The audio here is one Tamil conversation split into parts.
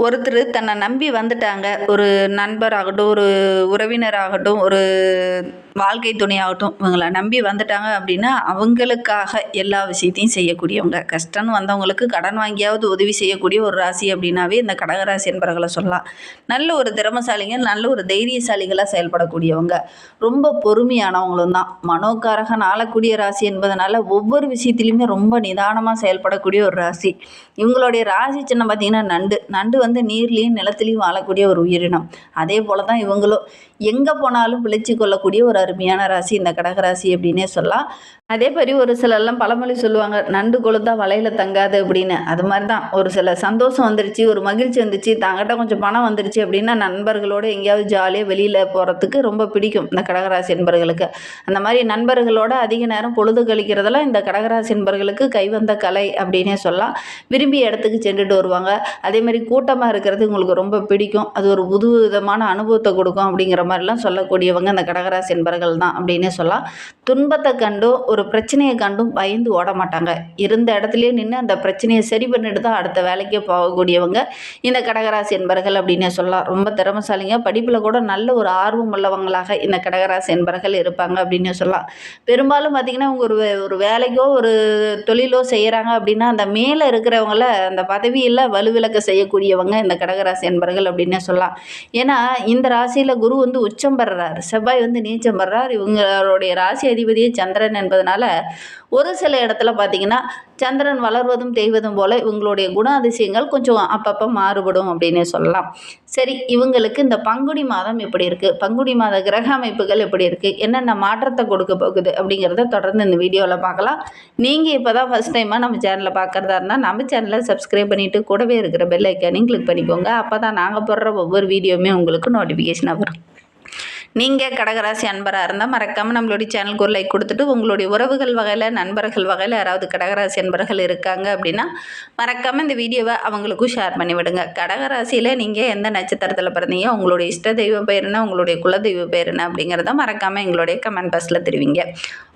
ஒருத்தர் தன்னை நம்பி வந்துட்டாங்க. ஒரு நண்பராகட்டும், ஒரு உறவினராகட்டும், ஒரு வாழ்க்கை துணையாகட்டும், இவங்கள நம்பி வந்துட்டாங்க அப்படின்னா, அவங்களுக்காக எல்லா விஷயத்தையும் செய்யக்கூடியவங்க. கஷ்டம்னு வந்தவங்களுக்கு கடன் வாங்கியாவது உதவி செய்யக்கூடிய ஒரு ராசி அப்படின்னாவே இந்த கடகராசி என்பவர்களை சொல்லலாம். நல்ல ஒரு திறமைசாலிங்க, நல்ல ஒரு தைரியசாலிகளாக செயல்படக்கூடியவங்க. ரொம்ப பொறுமையானவங்களும் தான். மனோகாரகன் ஆளக்கூடிய ராசி என்பதனால ஒவ்வொரு விஷயத்திலையுமே ரொம்ப நிதானமாக செயல்படக்கூடிய ஒரு ராசி. இவங்களுடைய ராசி சின்னம் பார்த்தீங்கன்னா நண்டு. நண்டு வந்து நீர்லேயும் நிலத்துலேயும் வாழக்கூடிய ஒரு உயிரினம். அதே போல் தான் இவங்களும் எங்கே போனாலும் பிழைச்சி கொள்ளக்கூடிய ஒரு அருமையான ராசி இந்த கடகராசி அப்படின்னே சொல்லலாம். அதே மாதிரி ஒரு சிலர்லாம் பழமொழி சொல்லுவாங்க, நண்டு கொழுந்தா வலையில் தங்காது அப்படின்னு. அது மாதிரி தான் ஒரு சில சந்தோஷம் வந்துருச்சு, ஒரு மகிழ்ச்சி வந்துருச்சு, தாங்கிட்ட கொஞ்சம் பணம் வந்துருச்சு அப்படின்னா நண்பர்களோடு எங்கேயாவது ஜாலியாக வெளியில் போகிறதுக்கு ரொம்ப பிடிக்கும் இந்த கடகராசி என்பர்களுக்கு. அந்த மாதிரி நண்பர்களோட அதிக நேரம் பொழுது கழிக்கிறதெல்லாம் இந்த கடகராசி என்பர்களுக்கு கைவந்த கலை அப்படின்னே சொல்லலாம். விரும்பிய இடத்துக்கு சென்றுட்டு வருவாங்க. அதே மாதிரி கூட்டமாக இருக்கிறது உங்களுக்கு ரொம்ப பிடிக்கும். அது ஒரு புது விதமான அனுபவத்தை கொடுக்கும் அப்படிங்கிற மாதிரிலாம் சொல்லக்கூடியவங்க இந்த கடகராசி என்பர்கள் தான் அப்படின்னே சொல்லலாம். துன்பத்தை கண்டும் ஒரு பிரச்சனையை கண்டும் பயந்து ஓட மாட்டாங்க. இருந்த இடத்துலையே நின்று அந்த பிரச்சனையை சரி பண்ணிட்டு தான் அடுத்த வேலைக்கே போகக்கூடியவங்க இந்த கடகராசி என்பர்கள் அப்படின்னே சொல்லலாம். ரொம்ப திறமைசாலிங்க. படிப்பில் கூட நல்ல ஒரு ஆர்வம் உள்ளவங்களாக இந்த கடகராசி என்பர்கள் இருப்பாங்க அப்படின்னே சொல்லலாம். பெரும்பாலும் பார்த்திங்கன்னா அவங்க ஒரு வேலைக்கோ ஒரு தொழிலோ செய்கிறாங்க அப்படின்னா அந்த மேலே இருக்கிறவங்கள அந்த பதவியில் வலுவிலக்க செய்யக்கூடியவங்க இந்த கடகராசி என்பர்கள் அப்படின்னே சொல்லலாம். ஏன்னா இந்த ராசியில் குரு வந்து உச்சம் பெறுறார், செவ்வாய் வந்து நீச்சம் பெறுறார். இவங்களுடைய ராசி அதிபதியே சந்திரன் என்பதனால ஒரு சில இடத்துல பார்த்திங்கன்னா சந்திரன் வளர்வதும் தேய்வதும் போல் இவங்களுடைய குணாதிசயங்கள் கொஞ்சம் அப்பப்போ மாறுபடும் அப்படின்னே சொல்லலாம். சரி, இவங்களுக்கு இந்த பங்குனி மாதம் எப்படி இருக்குது, பங்குனி மாத கிரக அமைப்புகள் எப்படி இருக்குது, என்னென்ன மாற்றத்தை கொடுக்க போகுது அப்படிங்கிறத தொடர்ந்து இந்த வீடியோவில் பார்க்கலாம். நீங்கள் இப்போ தான் ஃபஸ்ட் டைமாக நம்ம சேனலில் பார்க்குறதா இருந்தால் நம்ம சேனலை சப்ஸ்கிரைப் பண்ணிவிட்டு கூடவே இருக்கிற பெல் ஐக்கானையும் கிளிக் பண்ணிக்கோங்க. அப்போ தான் நாங்கள் போடுற ஒவ்வொரு வீடியோவுமே உங்களுக்கு நோட்டிஃபிகேஷனாக வரும். நீங்கள் கடகராசி அன்பராக இருந்தால் மறக்காமல் நம்மளுடைய சேனலுக்கு ஒரு லைக் கொடுத்துட்டு, உங்களுடைய உறவுகள் வகையில் நண்பர்கள் வகையில் யாராவது கடகராசி அன்பர்கள் இருக்காங்க அப்படின்னா மறக்காமல் இந்த வீடியோவை அவங்களுக்கும் ஷேர் பண்ணிவிடுங்க. கடகராசியில் நீங்கள் எந்த நட்சத்திரத்தில் பிறந்தீங்க, உங்களுடைய இஷ்ட தெய்வ பெயர் என்ன, உங்களுடைய குலதெய்வ பெயர் என்ன அப்படிங்கிறத மறக்காமல் எங்களுடைய கமெண்ட் பாக்ஸில் தெரிவிங்க.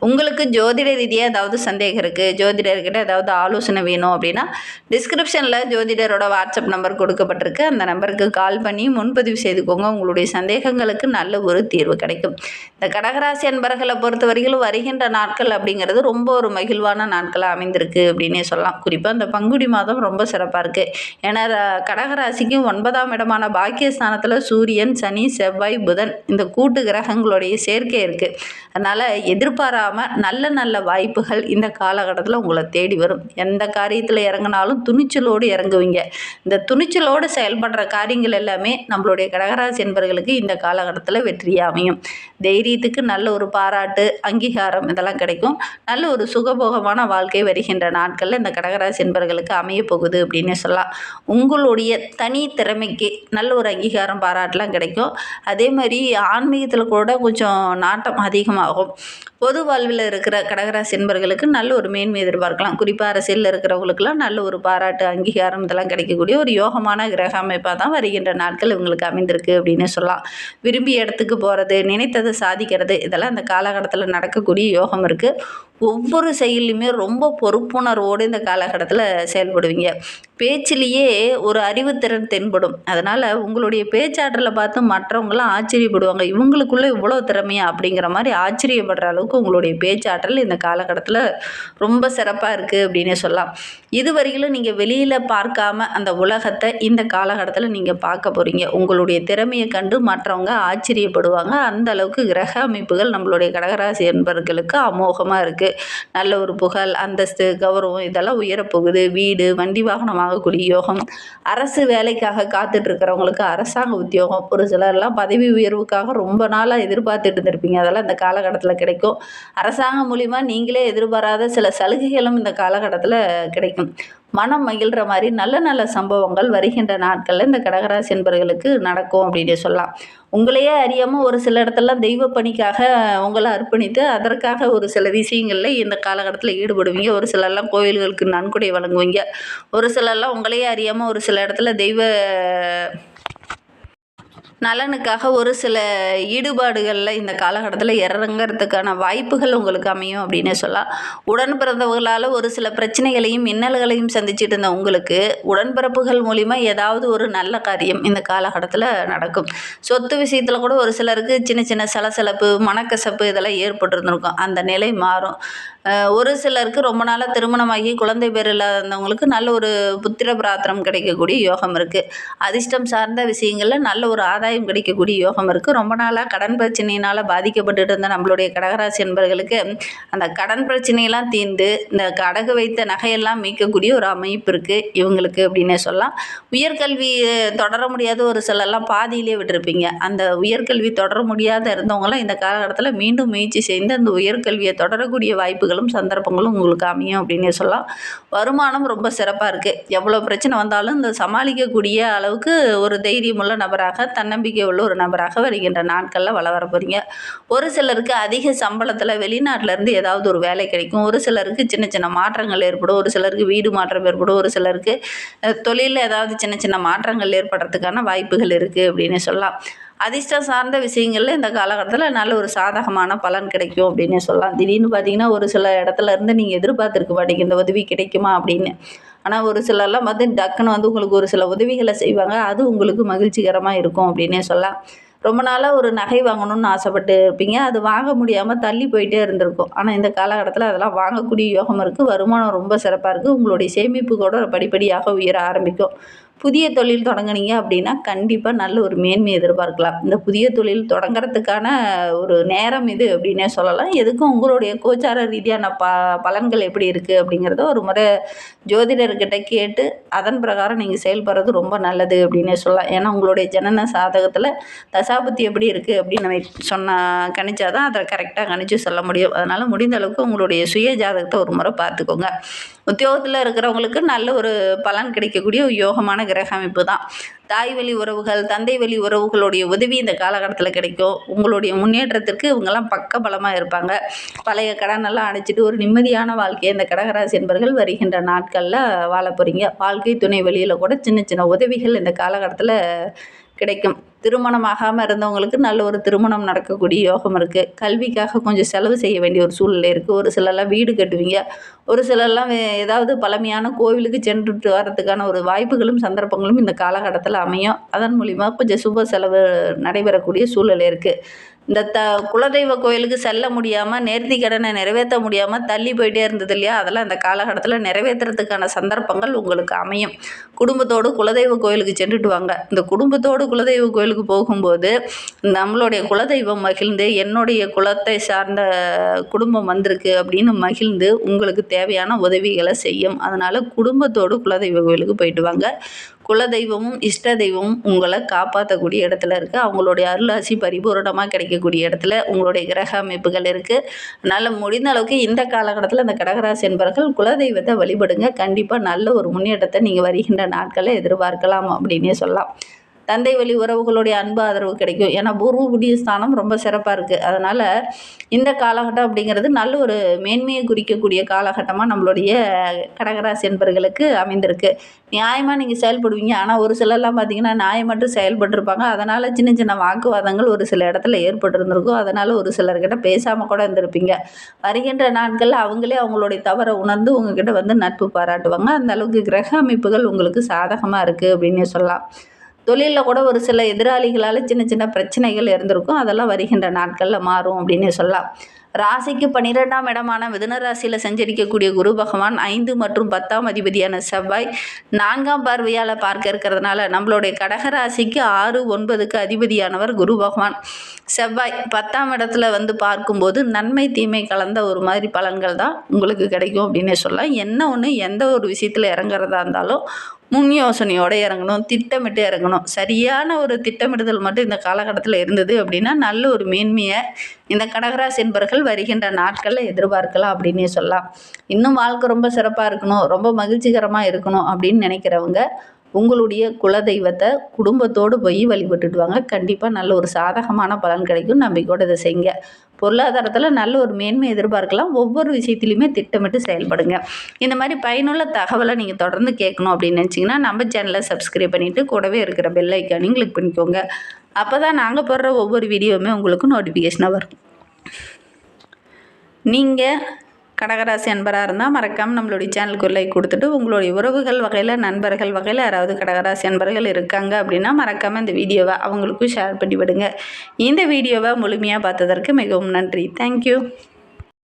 உங்களுக்கு ஜோதிட ரீதியாக ஏதாவது சந்தேகம் இருக்குது, ஜோதிடர்கிட்ட ஏதாவது ஆலோசனை வேணும் அப்படின்னா டிஸ்கிரிப்ஷனில் ஜோதிடரோட வாட்ஸ்அப் நம்பர் கொடுக்கப்பட்டிருக்கு. அந்த நம்பருக்கு கால் பண்ணி முன்பதிவு செய்துக்கோங்க. உங்களுடைய சந்தேகங்களுக்கு நல்ல ஒரு தீர்வு கிடைக்கும். இந்த கடகராசி அன்பர்களை பொறுத்த வரைக்கும் வருகின்ற நாட்கள் அப்படிங்கிறது ரொம்ப ஒரு மகிழ்வான நாட்களாக அமைந்திருக்கு அப்படின்னே சொல்லலாம். குறிப்பாக இந்த பங்குனி மாதம் ரொம்ப சிறப்பாக இருக்குது. ஏன்னா கடகராசிக்கு 9ஆம் இடமான பாக்கியஸ்தானத்தில் சூரியன், சனி, செவ்வாய், புதன் இந்த கூட்டு கிரகங்களுடைய சேர்க்கை இருக்குது. அதனால் எதிர்பாராமல் நல்ல நல்ல வாய்ப்புகள் இந்த காலகட்டத்தில் உங்களை தேடி வரும். எந்த காரியத்தில் இறங்கினாலும் துணிச்சலோடு இறங்குவீங்க. இந்த துணிச்சலோடு செயல்படுற காரியங்கள் எல்லாமே நம்மளுடைய கடகராசி என்பவர்களுக்கு இந்த காலகட்டத்தில் வெற்றியாக அமையும். தைரியத்துக்கு நல்ல ஒரு பாராட்டு, அங்கீகாரம் இதெல்லாம் கிடைக்கும். நல்ல ஒரு சுகபோகமான வாழ்க்கை வருகின்ற நாட்களில் இந்த கடகராசி என்பவர்களுக்கு அமைய போகுது அப்படின்னு சொல்லலாம். உங்களுடைய தனி திறமைக்கு நல்ல ஒரு அங்கீகாரம், பாராட்டெலாம் கிடைக்கும். அதே மாதிரி ஆன்மீகத்தில் கூட கொஞ்சம் நாட்டம் அதிகமாகும். பொது வாழ்வில் இருக்கிற கடகராசி என்பவர்களுக்கு நல்ல ஒரு மேன்மை எதிர்பார்க்கலாம். குறிப்பாக அரசியலில் இருக்கிறவங்களுக்கெல்லாம் நல்ல ஒரு பாராட்டு, அங்கீகாரம் இதெல்லாம் கிடைக்கக்கூடிய ஒரு யோகமான கிரக அமைப்பாக தான் வருகின்ற நாட்கள் இவங்களுக்கு அமைந்திருக்கு அப்படின்னு சொல்லலாம். விரும்பிய இடத்துக்கு போகிறது, நினைத்ததை சாதிக்கிறது இதெல்லாம் இந்த காலகட்டத்தில் நடக்கக்கூடிய யோகம் இருக்குது. ஒவ்வொரு செயல்லையுமே ரொம்ப பொறுப்புணர்வோடு இந்த காலகட்டத்தில் செயல்படுவீங்க. பேச்சிலேயே ஒரு அறிவுத்திறன் தென்படும். அதனால் உங்களுடைய பேச்சாற்றலை பார்த்து மற்றவங்களாம் ஆச்சரியப்படுவாங்க. இவங்களுக்குள்ளே இவ்வளோ திறமையா அப்படிங்கிற மாதிரி ஆச்சரியப்படுற அளவுக்கு உங்களுடைய பேச்சாற்றல் இந்த காலகட்டத்தில் ரொம்ப சிறப்பாக இருக்குது அப்படின்னே சொல்லலாம். இதுவரையிலும் நீங்கள் வெளியில் பார்க்காம அந்த உலகத்தை இந்த காலகட்டத்தில் நீங்கள் பார்க்க போகிறீங்க. உங்களுடைய திறமையை கண்டு மற்றவங்க ஆச்சரியப்படுவாங்க. அந்த அளவுக்கு கிரக அமைப்புகள் நம்மளுடைய கடகராசி என்பவர்களுக்கு அமோகமாக இருக்குது. நல்ல ஒரு புகழ், அந்தஸ்து, கௌரவம் இதெல்லாம் உயரப்போகுது. வீடு, வண்டி வாகனம் வாங்கக்கூடிய யோகம். அரசு வேலைக்காக காத்துட்டு இருக்கிறவங்களுக்கு அரசாங்க உத்தியோகம். ஒரு சிலர்லாம் பதவி உயர்வுக்காக ரொம்ப நாளாக எதிர்பார்த்துட்டு இருந்திருப்பீங்க. அதெல்லாம் இந்த காலகட்டத்தில் கிடைக்கும். அரசாங்கம் மூலிமா நீங்களே எதிர்பாராத சில சலுகைகளும் இந்த காலகட்டத்தில் கிடைக்கும். மனம் மகிழ்கிற மாதிரி நல்ல நல்ல சம்பவங்கள் வருகின்ற நாட்களில் இந்த கடகராசி என்பவர்களுக்கு நடக்கும் அப்படின்னு சொல்லலாம். உங்களையே அறியாமல் ஒரு சில இடத்துலலாம் தெய்வ பணிக்காக உங்களை அர்ப்பணித்து அதற்காக ஒரு சில விஷயங்களில் இந்த காலகட்டத்தில் ஈடுபடுவீங்க. ஒரு சிலர்லாம் கோயில்களுக்கு நன்கொடை வழங்குவீங்க. ஒரு சிலர்லாம் உங்களையே அறியாமல் ஒரு சில இடத்துல நலனுக்காக ஒரு சில ஈடுபாடுகளில் இந்த காலகட்டத்தில் இறங்கறதுக்கான வாய்ப்புகள் உங்களுக்கு அமையும் அப்படின்னே சொல்லலாம். உடன் பிறந்தவர்களால் ஒரு சில பிரச்சனைகளையும் இன்னல்களையும் சந்திச்சுட்டு இருந்த உங்களுக்கு உடன்பிறப்புகள் மூலிமா ஏதாவது ஒரு நல்ல காரியம் இந்த காலகட்டத்தில் நடக்கும். சொத்து விஷயத்தில் கூட ஒரு சிலருக்கு சின்ன சின்ன சலசலப்பு, மனக்கசப்பு இதெல்லாம் ஏற்பட்டிருந்திருக்கும். அந்த நிலை மாறும். ஒரு சிலருக்கு ரொம்ப நாளாக திருமணமாகி குழந்தை பேர் இல்லாதவங்களுக்கு நல்ல ஒரு புத்திர பிராத்திரம் கிடைக்கக்கூடிய யோகம் இருக்குது. அதிர்ஷ்டம் சார்ந்த விஷயங்களில் நல்ல ஒரு ஆதாயம் கிடைக்கக்கூடிய யோகம் இருக்குது. ரொம்ப நாளாக கடன் பிரச்சனையினால் பாதிக்கப்பட்டுட்டு இருந்த நம்மளுடைய கடகராசி என்பவர்களுக்கு அந்த கடன் பிரச்சனையெல்லாம் தீர்ந்து இந்த அடகு வைத்த நகையெல்லாம் மீட்கக்கூடிய ஒரு அமைப்பு இருக்குது இவங்களுக்கு அப்படின்னே சொல்லலாம். உயர்கல்வி தொடர முடியாத ஒரு சிலர்லாம் பாதியிலே விட்டுருப்பீங்க. அந்த உயர்கல்வி தொடர முடியாத இருந்தவங்களாம் இந்த காலகட்டத்தில் மீண்டும் முயற்சி செய்து அந்த உயர்கல்வியை தொடரக்கூடிய வாய்ப்புகளும் சந்தர்ப்பங்களும் உங்களுக்கு அமையும் அப்படின்னே சொல்லலாம். வருமானம் ரொம்ப சிறப்பாக இருக்குது. எவ்வளோ பிரச்சனை வந்தாலும் இந்த சமாளிக்கக்கூடிய அளவுக்கு ஒரு தைரியமுள்ள நபராக, தன்னம்பிக்கை உள்ள ஒரு நபராக வருகின்ற நாட்களில் வர போகிறீங்க. ஒரு சிலருக்கு அதிக சம்பளத்தில் வெளிநாட்டிலேருந்து ஏதாவது ஒரு வேலை கிடைக்கும். ஒரு சிலருக்கு சின்ன சின்ன மாற்றங்கள் ஏற்படும். ஒரு சிலருக்கு வீடு மாற்றம் ஏற்படும். ஒரு சிலருக்கு தொழிலில் ஏதாவது சின்ன சின்ன மாற்றங்கள் ஏற்படுறதுக்கான வாய்ப்புகள் இருக்குது அப்படின்னு சொல்லலாம். அதிர்ஷ்டம் சார்ந்த விஷயங்களில் இந்த காலகட்டத்தில் நல்ல ஒரு சாதகமான பலன் கிடைக்கும் அப்படின்னே சொல்லலாம். திடீர்னு பார்த்தீங்கன்னா ஒரு சில இடத்துல இருந்து நீங்கள் எதிர்பார்த்துருக்க மாட்டீங்க இந்த உதவி கிடைக்குமா அப்படின்னு. ஆனால் ஒரு சிலர்லாம் வந்து டக்குன்னு வந்து உங்களுக்கு ஒரு சில உதவிகளை செய்வாங்க. அது உங்களுக்கு மகிழ்ச்சிகரமாக இருக்கும் அப்படின்னே சொல்லலாம். ரொம்ப நாளாக ஒரு நகை வாங்கணும்னு ஆசைப்பட்டு இருப்பீங்க. அது வாங்க முடியாமல் தள்ளி போயிட்டே இருந்திருக்கும். ஆனால் இந்த காலகட்டத்தில் அதெல்லாம் வாங்கக்கூடிய யோகம் இருக்குது. வருமானம் ரொம்ப சிறப்பாக இருக்குது. உங்களுடைய சேமிப்பு கூட படிப்படியாக உயர ஆரம்பிக்கும். புதிய தொழில் தொடங்குனீங்க அப்படின்னா கண்டிப்பாக நல்ல ஒரு மேன்மை எதிர்பார்க்கலாம். இந்த புதிய தொழில் தொடங்குறதுக்கான ஒரு நேரம் இது அப்படின்னே சொல்லலாம். எதுக்கும் உங்களுடைய கோச்சார ரீதியான பலன்கள் எப்படி இருக்குது அப்படிங்கிறத ஒரு முறை ஜோதிடர்கிட்ட கேட்டு அதன் பிரகாரம் நீங்கள் செயல்படுறது ரொம்ப நல்லது அப்படின்னே சொல்லலாம். ஏன்னா உங்களுடைய ஜனன சாதகத்தில் தசாபுத்தி எப்படி இருக்குது அப்படின்னு நம்ம கணிச்சாதான் அதை கரெக்டாக கணிச்சு சொல்ல முடியும். அதனால் முடிந்த அளவுக்கு உங்களுடைய சுய ஜாதகத்தை ஒரு முறை பார்த்துக்கோங்க. உத்தியோகத்தில் இருக்கிறவங்களுக்கு நல்ல ஒரு பலன் கிடைக்கக்கூடிய ஒரு யோகமான கிரக அமைப்பு தான். தாய் வழி உறவுகள், தந்தை வழி உறவுகளுடைய உதவி இந்த காலகட்டத்தில் கிடைக்கும். உங்களுடைய முன்னேற்றத்திற்கு இவங்கெல்லாம் பக்கபலமாக இருப்பாங்க. பழைய கடனெல்லாம் அடைச்சிட்டு ஒரு நிம்மதியான வாழ்க்கையை இந்த கடகராசி என்பவர்கள் வருகின்ற நாட்களில் வாழ போகிறீங்க. வாழ்க்கை துணை வழியில் கூட சின்ன சின்ன உதவிகள் இந்த காலகட்டத்தில் கிடைக்கும். திருமணம் ஆகாமல் இருந்தவங்களுக்கு நல்ல ஒரு திருமணம் நடக்கக்கூடிய யோகம் இருக்குது. கல்விக்காக கொஞ்சம் செலவு செய்ய வேண்டிய ஒரு சூழ்நிலை இருக்குது. ஒரு சிலர்லாம் வீடு கட்டுவீங்க. ஒரு சிலர்லாம் ஏதாவது பழமையான கோவிலுக்கு சென்றுட்டு வரதுக்கான ஒரு வாய்ப்புகளும் சந்தர்ப்பங்களும் இந்த காலகட்டத்தில் அமையும். அதன் மூலிமா கொஞ்சம் சுப செலவு நடைபெறக்கூடிய சூழ்நிலை இருக்குது. இந்த குலதெய்வ கோயிலுக்கு செல்ல முடியாமல், நேர்த்தி கடனை நிறைவேற்ற முடியாமல் தள்ளி போயிட்டே இருந்தது இல்லையா, அதெல்லாம் இந்த காலகட்டத்தில் நிறைவேற்றுறதுக்கான சந்தர்ப்பங்கள் உங்களுக்கு அமையும். குடும்பத்தோடு குலதெய்வ கோயிலுக்கு சென்றுட்டு வாங்க. இந்த குடும்பத்தோடு குலதெய்வ கோயிலுக்கு போகும்போது நம்மளுடைய குலதெய்வம் மகிழ்ந்து, என்னுடைய குலத்தை சார்ந்த குடும்பம் வந்திருக்கு அப்படின்னு மகிழ்ந்து உங்களுக்கு தேவையான உதவிகளை செய்யும். அதனால் குடும்பத்தோடு குலதெய்வ கோயிலுக்கு போயிட்டு வாங்க. குலதெய்வமும் இஷ்ட தெய்வமும் உங்களை காப்பாற்றக்கூடிய இடத்துல இருக்குது. அவங்களுடைய அருளாசி பரிபூரணமாக கிடைக்கக்கூடிய இடத்துல உங்களுடைய கிரக அமைப்புகள் இருக்குது. அதனால் முடிந்த அளவுக்கு இந்த காலகட்டத்தில் இந்த கடகராசி என்பவர்கள் குலதெய்வத்தை வழிபடுங்க. கண்டிப்பாக நல்ல ஒரு முன்னேற்றத்தை நீங்கள் வருகின்ற நாட்களை எதிர்பார்க்கலாம் அப்படின்னே சொல்லலாம். தந்தை வழி உறவுகளுடைய அன்பு ஆதரவு கிடைக்கும். ஏன்னா பூர்வ புண்ணிய ஸ்தானம் ரொம்ப சிறப்பாக இருக்குது. அதனால் இந்த காலகட்டம் அப்படிங்கிறது நல்ல ஒரு மேன்மையை குறிக்கக்கூடிய காலகட்டமாக நம்மளுடைய கடகராசி என்பவர்களுக்கு அமைந்திருக்கு. நியாயமாக நீங்கள் செயல்படுவீங்க. ஆனால் ஒரு சிலர்லாம் பார்த்திங்கன்னா நியாயமற்று செயல்பட்டுருப்பாங்க. அதனால் சின்ன சின்ன வாக்குவாதங்கள் ஒரு சில இடத்துல ஏற்பட்டிருந்திருக்கும். அதனால் ஒரு சிலர்கிட்ட பேசாமல் கூட இருந்திருப்பீங்க. வருகின்ற நாட்களில் அவங்களே அவங்களுடைய தவறை உணர்ந்து உங்ககிட்ட வந்து நட்பு பாராட்டுவாங்க. அந்த அளவுக்கு கிரக அமைப்புகள் உங்களுக்கு சாதகமாக இருக்குது அப்படின்னே சொல்லலாம். தொழிலில் கூட ஒரு சில எதிராளிகளால் சின்ன சின்ன பிரச்சனைகள் இருந்திருக்கும். அதெல்லாம் வருகின்ற நாட்களில் மாறும் அப்படின்னு சொல்லலாம். ராசிக்கு 12ஆம் இடமான மிதுன ராசியில் சஞ்சரிக்கக்கூடிய குரு பகவான் 5 மற்றும் 10ஆம் அதிபதியான செவ்வாய் 4ஆம் பார்வையால் பார்க்க இருக்கிறதுனால நம்மளுடைய கடகராசிக்கு 6, 9க்கு அதிபதியானவர் குரு பகவான். செவ்வாய் 10ஆம் இடத்துல வந்து பார்க்கும்போது நன்மை தீமை கலந்த ஒரு மாதிரி பலன்கள் தான் உங்களுக்கு கிடைக்கும் அப்படின்னே சொல்லலாம். என்ன ஒன்று எந்த ஒரு விஷயத்தில் இறங்குறதா இருந்தாலும் முன் யோசனையோடு இறங்கணும், திட்டமிட்டு இறங்கணும். சரியான ஒரு திட்டமிடுதல் மட்டும் இந்த காலகட்டத்தில் இருந்தது அப்படின்னா நல்ல ஒரு மேன்மையை இந்த கடகராசி என்பவர்கள் வருகின்ற நாட்களில் எதிர்பார்க்கலாம் அப்படின்னே சொல்லலாம். இன்னும் வாழ்க்கை ரொம்ப சிறப்பாக இருக்கணும், ரொம்ப மகிழ்ச்சிகரமாக இருக்கணும் அப்படின்னு நினைக்கிறவங்க உங்களுடைய குலதெய்வத்தை குடும்பத்தோடு போய் வழிபட்டுட்டு வாங்க. கண்டிப்பாக நல்ல ஒரு சாதகமான பலன் கிடைக்கும். நம்பிக்கையோடு இதை செய்யுங்க. பொருளாதாரத்தில் நல்ல ஒரு மேன்மை எதிர்பார்க்கலாம். ஒவ்வொரு விஷயத்துலையுமே திட்டமிட்டு செயல்படுங்க. இந்த மாதிரி பயனுள்ள தகவலை நீங்கள் தொடர்ந்து கேட்கணும் அப்படின்னு நினச்சிங்கன்னா நம்ம சேனலை சப்ஸ்கிரைப் பண்ணிவிட்டு கூடவே இருக்கிற பெல் ஐக்கானையும் கிளிக் பண்ணிக்கோங்க. அப்போ தான் நாங்கள் போடுற ஒவ்வொரு வீடியோவுமே உங்களுக்கு நோட்டிஃபிகேஷனாக வரும். நீங்கள் கடகராசி அன்பராக இருந்தால் மறக்காமல் நம்மளுடைய சேனலுக்கு ஒரு லைக் கொடுத்துட்டு, உங்களுடைய உறவுகள் வகையில், நண்பர்கள் வகையில் யாராவது கடகராசி அன்பர்கள் இருக்காங்க அப்படின்னா மறக்காமல் இந்த வீடியோவை அவங்களுக்கும் ஷேர் பண்ணி விடுங்க. இந்த வீடியோவை முழுமையாக பார்த்ததற்கு மிகவும் நன்றி. தேங்க்யூ.